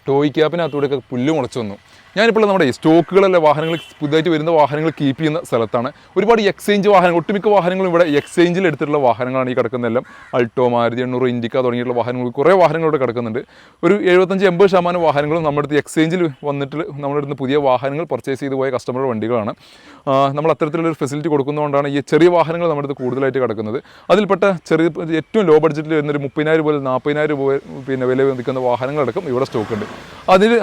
Toy ക്യാപ്പിനകത്തൂടെയൊക്കെ പുല്ല് മുളച്ചു വന്നു. ഞാനിപ്പോൾ നമ്മുടെ സ്റ്റോക്കുകളല്ല വാഹനങ്ങൾ പുതുതായിട്ട് വരുന്ന വാഹനങ്ങൾ കീപ്പ് ചെയ്യുന്ന സ്ഥലത്താണ്. ഒരുപാട് എക്സ്ചേഞ്ച് വാഹനങ്ങൾ, ഒട്ടുമിക്ക വാഹനങ്ങളും ഇവിടെ എക്സ്ചേഞ്ചിൽ എടുത്തിട്ടുള്ള വാഹനങ്ങളാണ് ഈ കിടക്കുന്നതെല്ലാം. അൾട്ടോ, മാരുതി 800, ഇൻഡിക്ക തുടങ്ങിയിട്ടുള്ള വാഹനങ്ങൾ, കുറേ വാഹനങ്ങൾ ഇവിടെ കിടക്കുന്നുണ്ട്. ഒരു 75-80% വാഹനങ്ങളും നമ്മുടെ അടുത്ത് എക്സ്ചേഞ്ചിൽ വന്നിട്ട് നമ്മുടെ അടുത്ത് പുതിയ വാഹനങ്ങൾ പർച്ചേസ് ചെയ്ത് പോയ കസ്റ്റമറുടെ വണ്ടികളാണ്. നമ്മൾ അത്തരത്തിലുള്ളൊരു ഫെസിലിറ്റി കൊടുക്കുന്നതുകൊണ്ടാണ് ഈ ചെറിയ വാഹനങ്ങൾ നമ്മുടെ അടുത്ത് കൂടുതലായിട്ട് കിടക്കുന്നത്. അതിൽപ്പെട്ട ഏറ്റവും ലോ ബഡ്ജറ്റിൽ വരുന്നൊരു 30,000 മുതൽ 40,000 രൂപ വില നിൽക്കുന്ന വാഹനങ്ങളടക്കം ഇവിടെ സ്റ്റോക്ക് ഉണ്ട്.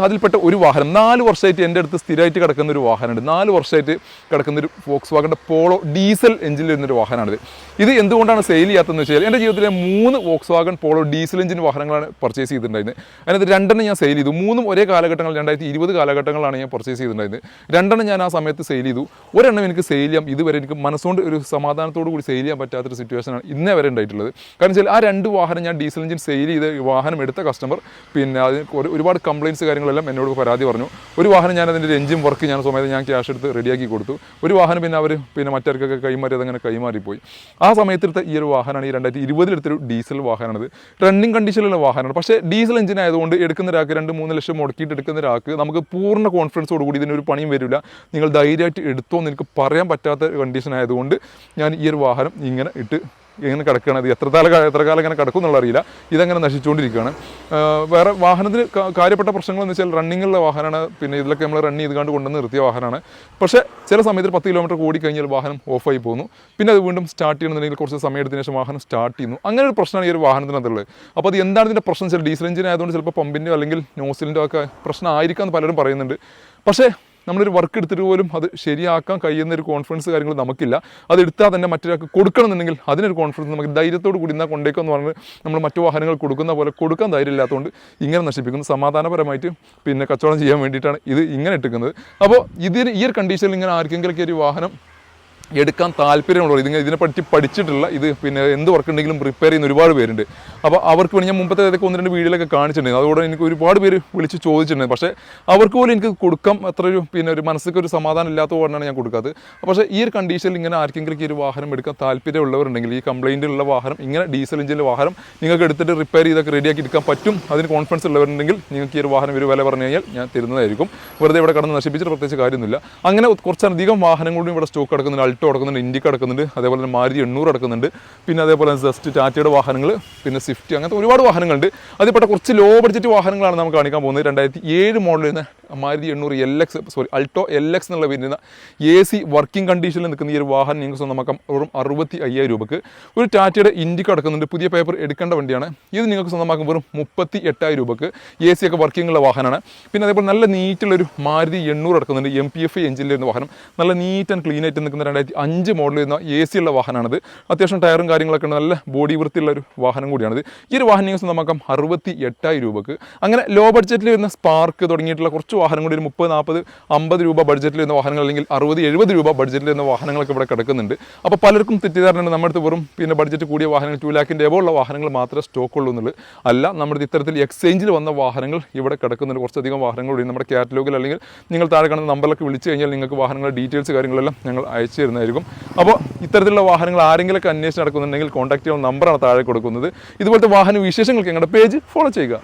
അതിൽപ്പെട്ട ഒരു വാഹനം 4 വർഷമായിട്ട് എൻ്റെ അടുത്ത് സ്ഥിരമായിട്ട് കിടക്കുന്ന ഒരു വാഹനമുണ്ട്. 4 വർഷമായിട്ട് കിടക്കുന്നൊരു വോക്സ്വാഗൻ്റെ പോളോ ഡീസൽ എഞ്ചിനിൽ വരുന്നൊരു വാഹനമാണിത്. ഇത് എന്തുകൊണ്ടാണ് സെയിൽ ചെയ്യാത്തതെന്ന് വെച്ചാൽ എൻ്റെ ജീവിതത്തിലെ 3 വോക്സ്വാഗൺ പോളോ ഡീസൽ എഞ്ചിൻ വാഹനങ്ങളാണ് പർച്ചേസ് ചെയ്തിട്ടുണ്ടായിരുന്നത്. അതിനകത്ത് 2 ഞാൻ സെയിൽ ചെയ്തു. 3 ഒരേ കാലഘട്ടങ്ങൾ 2020 കാലഘട്ടങ്ങളാണ് ഞാൻ പർച്ചേസ് ചെയ്തിട്ടുണ്ടായിരുന്നത്. 2 ഞാൻ ആ സമയത്ത് സെയിൽ ചെയ്തു. ഒരെണ്ണം എനിക്ക് സെയിൽ ചെയ്യാം ഇതുവരെ എനിക്ക് മനസ്സുകൊണ്ട് ഒരു സമാധാനത്തോടു കൂടി സെയിൽ ചെയ്യാൻ പറ്റാത്തൊരു സിറ്റുവേഷനാണ് ഇന്നേ വരെ ഉണ്ടായിട്ടുള്ളത്. കാരണം വെച്ചാൽ ആ 2 വാഹനം ഞാൻ ഡീസൽ എഞ്ചിൻ സെയിൽ ചെയ്ത് വാഹനം എടുത്ത കസ്റ്റമർ പിന്നെ അതിന് ഒരുപാട് കംപ്ലയിൻറ്റ്സ് കാര്യങ്ങളെല്ലാം എന്നോട് പരാതി പറഞ്ഞു. ഒരു വാഹനം ഞാൻ അതിൻ്റെ എഞ്ചിൻ വർക്ക് സമയത്ത് ഞാൻ ക്യാഷ് എടുത്ത് റെഡിയാക്കി കൊടുത്തു. ഒരു വാഹനം പിന്നെ അവർ മറ്റവർക്കൊക്കെ കൈമാറി അതങ്ങനെ കൈമാറിപ്പോയി. ആ സമയത്തെടുത്ത ഈ ഒരു വാഹനമാണ് ഈ 2020 എടുത്തൊരു ഡീസൽ വാഹനമാണിത്. റണ്ണിങ് കണ്ടീഷനിലുള്ള വാഹനമാണ്. പക്ഷേ ഡീസൽ എഞ്ചിൻ ആയതുകൊണ്ട് എടുക്കുന്ന ഒരാൾക്ക് 2-3 ലക്ഷം മുടക്കിയിട്ട് എടുക്കുന്ന ഒരാൾക്ക് നമുക്ക് പൂർണ്ണ കോൺഫിഡൻസോട് കൂടി ഇതിനൊരു പണിയും വരില്ല, നിങ്ങൾ ധൈര്യമായിട്ട് എടുത്തോ എന്ന് എനിക്ക് പറയാൻ പറ്റാത്ത കണ്ടീഷൻ ആയതുകൊണ്ട് ഞാൻ ഈ ഒരു വാഹനം ഇങ്ങനെ കിടക്കുകയാണ്. അത് എത്ര കാലം ഇങ്ങനെ കിടക്കും എന്നുള്ള അറിയില്ല. ഇതങ്ങനെ നശിച്ചുകൊണ്ടിരിക്കുകയാണ്. വേറെ വാഹനത്തിന് കാര്യപ്പെട്ട പ്രശ്നങ്ങളെന്ന് വെച്ചാൽ റണ്ണിങ്ങുള്ള വാഹനമാണ്. പിന്നെ ഇതിലൊക്കെ നമ്മൾ റൺ ചെയ്ത് കൊണ്ടുവന്ന് നിർത്തിയ വാഹനമാണ്. പക്ഷേ ചില സമയത്ത് 10 കിലോമീറ്റർ ഓടി കഴിഞ്ഞാൽ വാഹനം ഓഫായി പോകുന്നു. പിന്നെ അത് വീണ്ടും സ്റ്റാർട്ട് ചെയ്യണമെന്നുണ്ടെങ്കിൽ കുറച്ച് സമയം എടുത്തതിന് ശേഷം വാഹനം സ്റ്റാർട്ട് ചെയ്യുന്നു. അങ്ങനെ ഒരു പ്രശ്നമാണ് ഈ ഒരു വാഹനത്തിനകത്തുള്ളത്. അപ്പോൾ അത് എന്താണ് ഇതിൻ്റെ പ്രശ്നം വെച്ചാൽ ഡീസൽ എഞ്ചിൻ ആയതുകൊണ്ട് ചിലപ്പോൾ പമ്പിൻ്റെയോ അല്ലെങ്കിൽ നോസിലിൻ്റെ ഒക്കെ പ്രശ്നം ആയിരിക്കാം എന്ന് പലരും പറയുന്നുണ്ട്. പക്ഷേ നമ്മളൊരു വർക്ക് എടുത്തിട്ട് പോലും അത് ശരിയാക്കാൻ കഴിയുന്ന ഒരു കോൺഫിഡൻസ് കാര്യങ്ങൾ നമുക്കില്ല. അത് എടുത്താൽ തന്നെ മറ്റൊരാൾക്ക് കൊടുക്കണമെന്നുണ്ടെങ്കിൽ അതിനൊരു കോൺഫിഡൻസ് നമുക്ക് ധൈര്യത്തോട് കൂടി എന്നാൽ കൊണ്ടേക്കെന്ന് പറഞ്ഞ് നമ്മൾ മറ്റു വാഹനങ്ങൾ കൊടുക്കുന്ന പോലെ കൊടുക്കാൻ ധൈര്യമില്ലാത്തതുകൊണ്ട് ഇങ്ങനെ നശിപ്പിക്കുന്നു. സമാധാനപരമായിട്ട് പിന്നെ കച്ചവടം ചെയ്യാൻ വേണ്ടിയിട്ടാണ് ഇത് ഇങ്ങനെ ഇട്ടിക്കുന്നത്. അപ്പോൾ ഈ ഒരു കണ്ടീഷനിൽ ഇങ്ങനെ ആർക്കെങ്കിലൊക്കെ ഒരു വാഹനം എടുക്കാൻ താല്പര്യമുള്ളവർ ഇതിനെപ്പറ്റി പഠിച്ചിട്ടുള്ള പിന്നെ എന്ത് വർക്ക് ഉണ്ടെങ്കിലും പ്രിപ്പയർ ചെയ്യുന്ന ഒരുപാട് പേരുണ്ട്. അപ്പോൾ അവർക്ക് വേണ്ടി ഞാൻ മുമ്പത്തെ ഏതൊക്കെ 1-2 വീഡിയോയിലൊക്കെ കാണിച്ചിട്ടുണ്ട്. അതോടെ എനിക്ക് ഒരുപാട് പേര് വിളിച്ച് ചോദിച്ചിട്ടുണ്ട്. പക്ഷേ അവർക്ക് പോലും എനിക്ക് കൊടുക്കാം അത്ര ഒരു മനസ്സിലേക്ക് ഒരു സമാധാനം ഇല്ലാത്ത കൊണ്ടാണ് ഞാൻ കൊടുക്കാത്തത്. പക്ഷേ ഈ ഒരു കണ്ടീഷനിൽ ഇങ്ങനെ ആർക്കെങ്കിലും ഈ ഒരു വാഹനം എടുക്കാൻ താല്പര്യമുള്ളവരുണ്ടെങ്കിൽ ഈ കംപ്ലയിൻ്റ് ഉള്ള വാഹനം ഇങ്ങനെ ഡീസൽ എഞ്ചിൻ്റെ വാഹനം നിങ്ങൾക്ക് എടുത്തിട്ട് റിപ്പയർ ചെയ്തൊക്കെ റെഡിയാക്കി എടുക്കാൻ പറ്റും, അതിന് കോൺഫിഡൻസ് ഉള്ളവരുണ്ടെങ്കിൽ നിങ്ങൾക്ക് ഈ ഒരു വാഹനം ഒരു വില പറഞ്ഞു കഴിഞ്ഞാൽ ഞാൻ തരുന്നതായിരിക്കും. വെറുതെ ഇവിടെ കടന്ന് നശിപ്പിച്ചിട്ട് പ്രത്യേകിച്ച് കാര്യമൊന്നുമില്ല. അങ്ങനെ കുറച്ചധികം വാഹനങ്ങളും ഇവിടെ സ്റ്റോക്ക് കിടക്കുന്നുണ്ട്. അൾട്ടോ കിടക്കുന്നുണ്ട്, ഇൻഡിക്ക കിടക്കുന്നുണ്ട്, അതേപോലെ തന്നെ മാരുതി 800 കിടക്കുന്നുണ്ട്, പിന്നെ അതേപോലെ ജസ്റ്റ് ടാറ്റയുടെ വാഹനങ്ങൾ, പിന്നെ സ്വിഫ്റ്റ്, അങ്ങനത്തെ ഒരുപാട് വാഹനങ്ങളുണ്ട്. അതിൽപ്പെട്ട കുറച്ച് ലോ ബഡ്ജറ്റ് വാഹനങ്ങളാണ് നമുക്ക് കാണിക്കാൻ പോകുന്നത്. 2007 മോഡൽ വരുന്ന മാരുതി 800 അൾട്ടോ LX എന്നുള്ള വരുന്ന AC വർക്കിംഗ് കണ്ടീഷനിൽ നിൽക്കുന്ന ഈ ഒരു വാഹനം നിങ്ങൾക്ക് സ്വന്തമാക്കാം വെറും 65,000 രൂപക്ക്. ഒരു ടാറ്റയുടെ ഇൻഡിക്ക കിടക്കുന്നുണ്ട്, പുതിയ പേപ്പർ എടുക്കേണ്ട വണ്ടിയാണ്. ഇത് നിങ്ങൾക്ക് സ്വന്തമാക്കും വെറും 38,000 രൂപക്ക്. AC ഒക്കെ വർക്കിംഗ് ഉള്ള വാഹനമാണ്. പിന്നെ അതേപോലെ നല്ല നീറ്റുള്ളൊരു മാരുതി 800 കിടക്കുന്നുണ്ട്, MPFI എഞ്ചിനിൽ വരുന്ന വാഹനം. നല്ല നീറ്റ് ആൻഡ് ക്ലീൻ ആയിട്ട് നിൽക്കുന്ന 2005 മോഡൽ വരുന്ന AC ഉള്ള വാഹനമാണിത്. അത്യാവശ്യം ടയറും കാര്യങ്ങളൊക്കെ ഉണ്ട്, നല്ല ബോഡി വൃത്തിയുള്ള ഒരു വാഹനം കൂടിയാണിത്. ഈ ഒരു വാഹനം നിങ്ങൾക്ക് സ്വന്തമാക്കാം 68,000 രൂപക്ക്. അങ്ങനെ ലോ ബഡ്ജറ്റിൽ വരുന്ന സ്പാർക്ക് തുടങ്ങിയിട്ടുള്ള കുറച്ച് വാഹനം കൂടി ഒരു 30-40-50 രൂപ ബഡ്ജറ്റിൽ വരുന്ന വാഹനങ്ങൾ അല്ലെങ്കിൽ 60-70 രൂപ ബഡ്ജറ്റിൽ വരുന്ന വാഹനങ്ങളൊക്കെ ഇവിടെ കിടക്കുന്നുണ്ട്. അപ്പോൾ പലർക്കും തെറ്റിദ്ധാരണ നമ്മുടെ അടുത്ത് വെറും പിന്നെ ബഡ്ജറ്റ് കൂടിയ വാഹനങ്ങൾ 2 ലാഖിൻ്റെ എബോ ഉള്ള വാഹനങ്ങൾ മാത്രമേ സ്റ്റോക്ക് ഉള്ളൂ എന്നുള്ളത് അല്ല. നമ്മുടെ ഇത്തരത്തിൽ എക്സ്ചേഞ്ചിൽ വന്ന വാഹനങ്ങൾ ഇവിടെ കിടക്കുന്നുണ്ട്. കുറച്ചധികം വാഹനങ്ങൾ കൂടി നമ്മുടെ കാറ്റലോഗിൽ അല്ലെങ്കിൽ നിങ്ങൾ താഴെ കാണുന്ന നമ്പറിലൊക്കെ വിളിച്ചു കഴിഞ്ഞാൽ നിങ്ങൾക്ക് വാഹനങ്ങളുടെ ഡീറ്റെയിൽസ് കാര്യങ്ങളെല്ലാം ഞങ്ങൾ അയച്ചു തരുന്നതായിരിക്കും. അപ്പോൾ ഇത്തരത്തിലുള്ള വാഹനങ്ങൾ ആരെങ്കിലൊക്കെ അന്വേഷിച്ച് നടക്കുന്നുണ്ടെങ്കിൽ കോൺടാക്ട് ചെയ്യുന്ന നമ്പറാണ് താഴെ കൊടുക്കുന്നത്. ഇതുപോലത്തെ വാഹന വിശേഷങ്ങൾക്ക് ഞങ്ങളുടെ പേജ് ഫോളോ ചെയ്യുക.